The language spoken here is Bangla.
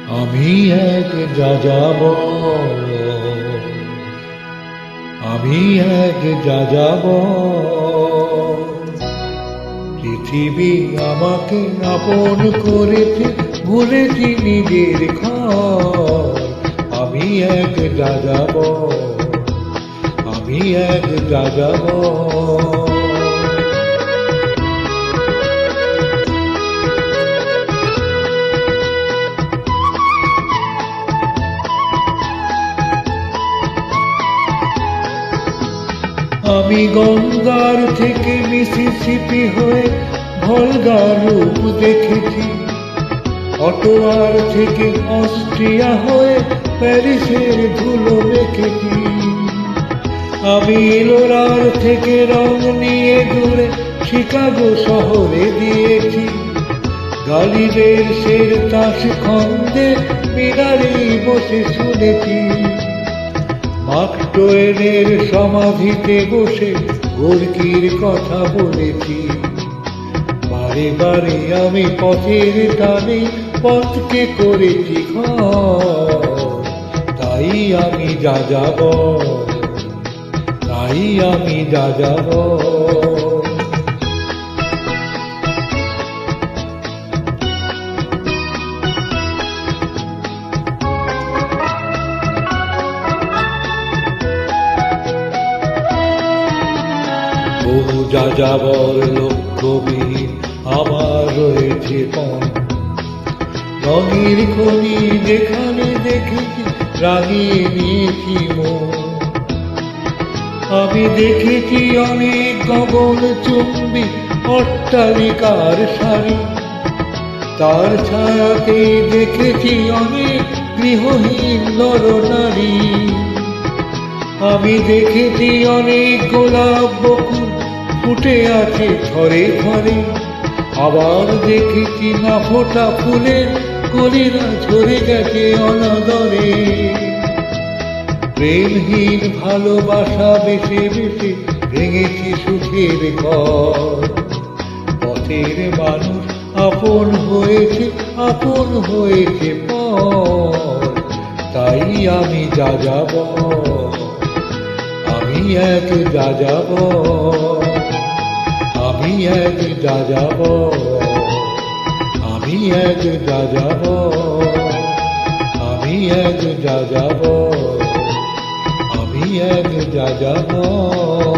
আমি এক যাযাবর, আমি এক যাযাবর। পৃথিবী আমাকে আপন করেছে, ভুলেছি নিজের ঘর। আমি এক যাযাবর, আমি এক যাযাবর। আমি গঙ্গার থেকে মিসিসিপি হয়ে ভলগার রূপ দেখেছি, অটোয়ার থেকে অস্ট্রিয়া হয়ে প্যারিসের ধুলো মেখেছি। আমি ইলোরার থেকে রং নিয়ে দূরে শিকাগো শহরে দিয়েছি। গালিলের শের তাস খন্দে মিনারে বসে শুনেছি। মার্ক টোয়েনের সমাধিতে বসে গোর্কির কথা বলেছি। বারে বারে আমি পথের টানে পথকে করেছি ঘর। তাই আমি যাযাবর, তাই আমি যাযাবর। বহু যাযাবর লক্ষ্যবিহীন আমার রয়েছে পণ। রঙের খনি যেখানে দেখেছি রাঙিয়ে নিয়েছি মন। আমি দেখেছি অনেক গগন চুম্বি অট্টালিকার সারি, তার ছায়াতে দেখেছি অনেক গৃহহীন নরনারী। আমি দেখেছি অনেক গোলাপ বকুল ফুটে আছে ঘরে ঘরে, আবার দেখেছি না ফোটা ফুলের কলিরা ঝরে গেছে অনাদরে। প্রেমহীন ভালোবাসা বেশে বেশে ভেঙেছি সুখের ঘর। পথের মানুষ আপন হয়েছে, আপন হয়েছে পর। তাই আমি যাযাবর, আমি এক যাযাবর, আমি এক যাযাবর, আমি এক যাযাবর, আমি এক যাযাবর, আমি এক যাযাবর।